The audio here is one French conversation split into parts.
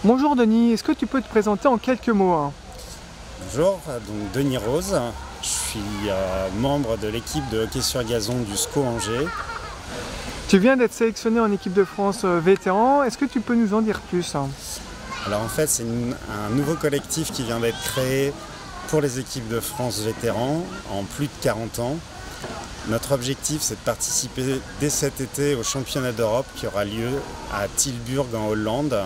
Bonjour Denis, est-ce que tu peux te présenter en quelques mots? Bonjour, donc Denis Rose, je suis membre de l'équipe de hockey sur gazon du SCO Angers. Tu viens d'être sélectionné en équipe de France vétéran, est-ce que tu peux nous en dire plus? Alors en fait c'est un nouveau collectif qui vient d'être créé pour les équipes de France vétérans en plus de 40 ans. Notre objectif c'est de participer dès cet été au championnat d'Europe qui aura lieu à Tilburg en Hollande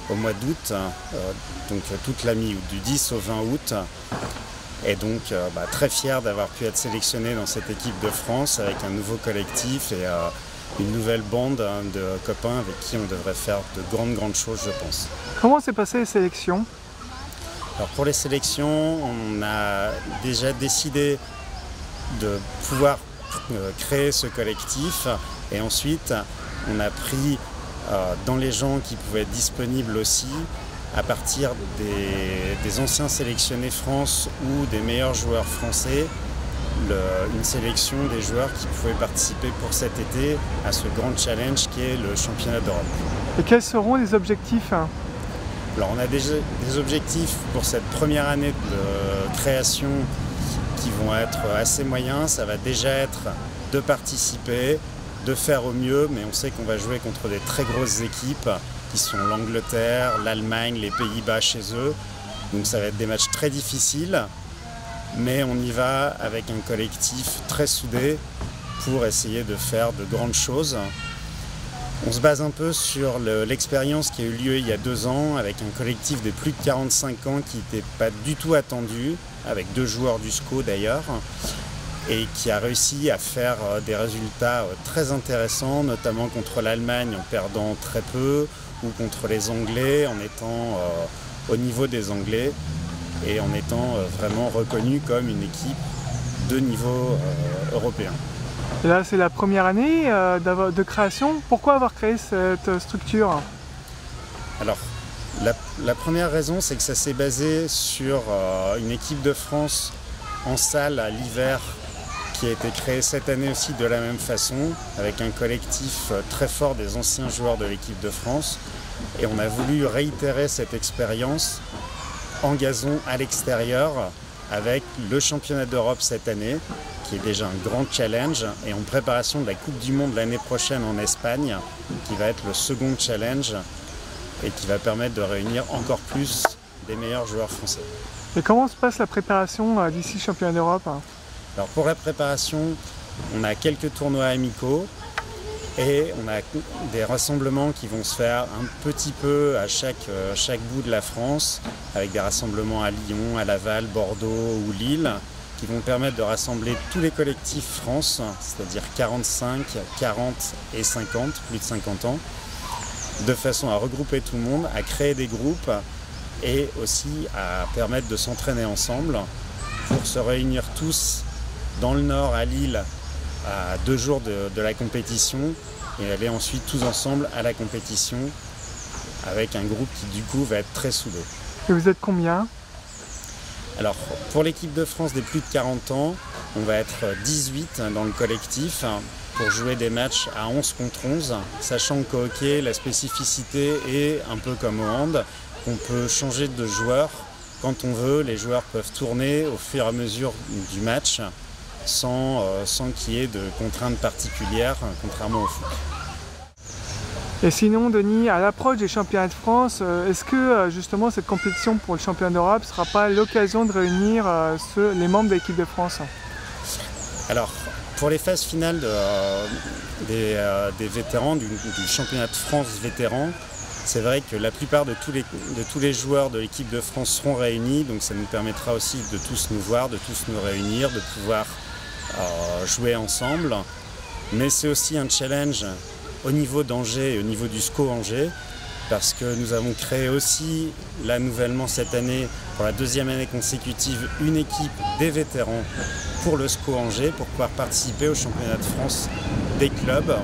au mois d'août, donc toute la mi-août, du 10 au 20 août. Et donc très fier d'avoir pu être sélectionné dans cette équipe de France avec un nouveau collectif et une nouvelle bande de copains avec qui on devrait faire de grandes choses, je pense. Comment s'est passée les sélections? Alors pour les sélections, on a déjà décidé de pouvoir créer ce collectif et ensuite on a pris dans les gens qui pouvaient être disponibles aussi à partir des anciens sélectionnés France ou des meilleurs joueurs français, une sélection des joueurs qui pouvaient participer pour cet été à ce grand challenge qui est le championnat d'Europe. Et quels seront les objectifs? Alors on a déjà des objectifs pour cette première année de création qui vont être assez moyens. Ça va déjà être de participer, de faire au mieux, mais on sait qu'on va jouer contre des très grosses équipes qui sont l'Angleterre, l'Allemagne, les Pays-Bas chez eux. Donc ça va être des matchs très difficiles, mais on y va avec un collectif très soudé pour essayer de faire de grandes choses. On se base un peu sur l'expérience qui a eu lieu il y a 2 ans avec un collectif de plus de 45 ans qui n'était pas du tout attendu, avec 2 joueurs du SCO d'ailleurs, et qui a réussi à faire des résultats très intéressants, notamment contre l'Allemagne en perdant très peu, ou contre les Anglais en étant au niveau des Anglais et en étant vraiment reconnu comme une équipe de niveau européen. Et là c'est la première année de création. Pourquoi avoir créé cette structure? Alors la première raison c'est que ça s'est basé sur une équipe de France en salle à l'hiver qui a été créée cette année aussi de la même façon, avec un collectif très fort des anciens joueurs de l'équipe de France. Et on a voulu réitérer cette expérience en gazon à l'extérieur avec le championnat d'Europe cette année, qui est déjà un grand challenge, et en préparation de la Coupe du Monde l'année prochaine en Espagne, qui va être le second challenge et qui va permettre de réunir encore plus des meilleurs joueurs français. Et comment se passe la préparation d'ici le championnat d'Europe? Alors pour la préparation, on a quelques tournois amicaux et on a des rassemblements qui vont se faire un petit peu à chaque bout de la France, avec des rassemblements à Lyon, à Laval, Bordeaux ou Lille, qui vont permettre de rassembler tous les collectifs France, c'est-à-dire 45, 40 et 50, plus de 50 ans, de façon à regrouper tout le monde, à créer des groupes et aussi à permettre de s'entraîner ensemble pour se réunir tous dans le Nord à Lille à 2 jours de la compétition et aller ensuite tous ensemble à la compétition avec un groupe qui du coup va être très soudé. Et vous êtes combien? Alors pour l'équipe de France des plus de 40 ans, on va être 18 dans le collectif pour jouer des matchs à 11 contre 11, sachant qu'au hockey la spécificité est un peu comme au hand, qu'on peut changer de joueur quand on veut, les joueurs peuvent tourner au fur et à mesure du match sans qu'il y ait de contraintes particulières, contrairement au foot. Et sinon Denis, à l'approche des championnats de France, est-ce que justement cette compétition pour le championnat d'Europe ne sera pas l'occasion de réunir les membres de l'équipe de France? Alors pour les phases finales des vétérans, du championnat de France vétérans, c'est vrai que la plupart de tous les joueurs de l'équipe de France seront réunis, donc ça nous permettra aussi de tous nous voir, de tous nous réunir, de pouvoir jouer ensemble. Mais c'est aussi un challenge au niveau d'Angers et au niveau du SCO Angers, parce que nous avons créé aussi, là nouvellement cette année, pour la 2e année consécutive, une équipe des vétérans pour le SCO Angers, pour pouvoir participer au championnat de France des clubs.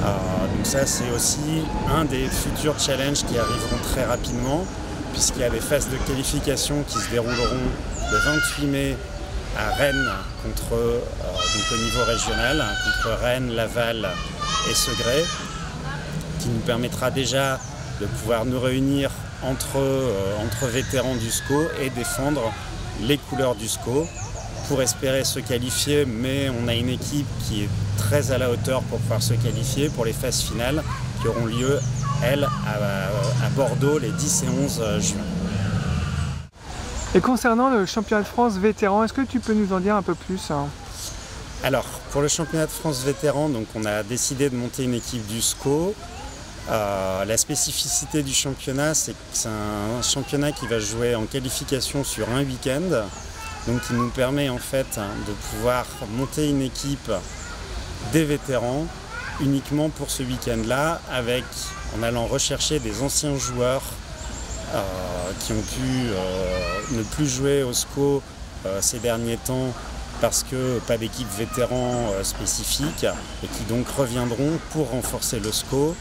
Donc ça c'est aussi un des futurs challenges qui arriveront très rapidement, puisqu'il y a des phases de qualification qui se dérouleront le 28 mai à Rennes donc au niveau régional, contre Rennes, Laval et Segré, qui nous permettra déjà de pouvoir nous réunir entre vétérans du SCO et défendre les couleurs du SCO pour espérer se qualifier, mais on a une équipe qui est très à la hauteur pour pouvoir se qualifier pour les phases finales qui auront lieu, elles, à Bordeaux les 10 et 11 juin. Et concernant le championnat de France vétéran, est-ce que tu peux nous en dire un peu plus? Alors, pour le championnat de France vétéran, donc on a décidé de monter une équipe du SCO. La spécificité du championnat, c'est que c'est un championnat qui va jouer en qualification sur un week-end. Donc il nous permet en fait de pouvoir monter une équipe des vétérans uniquement pour ce week-end-là, en allant rechercher des anciens joueurs qui ont pu ne plus jouer au SCO ces derniers temps parce que pas d'équipe vétéran spécifique et qui donc reviendront pour renforcer le SCO.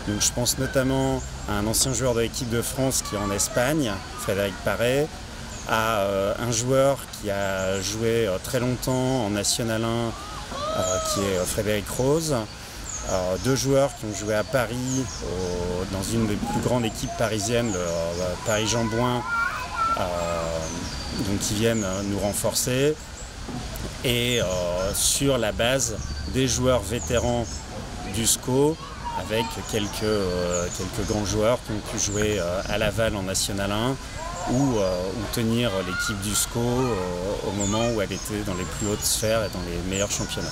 Donc je pense notamment à un ancien joueur de l'équipe de France qui est en Espagne, Frédéric Paré, à un joueur qui a joué très longtemps en National 1, qui est Frédéric Rose, deux joueurs qui ont joué à Paris, dans une des plus grandes équipes parisiennes, le Paris-Jean-Bouin, donc qui viennent nous renforcer, et sur la base des joueurs vétérans du SCO, avec quelques grands joueurs qui ont pu jouer à Laval en National 1 ou tenir l'équipe du SCO au moment où elle était dans les plus hautes sphères et dans les meilleurs championnats.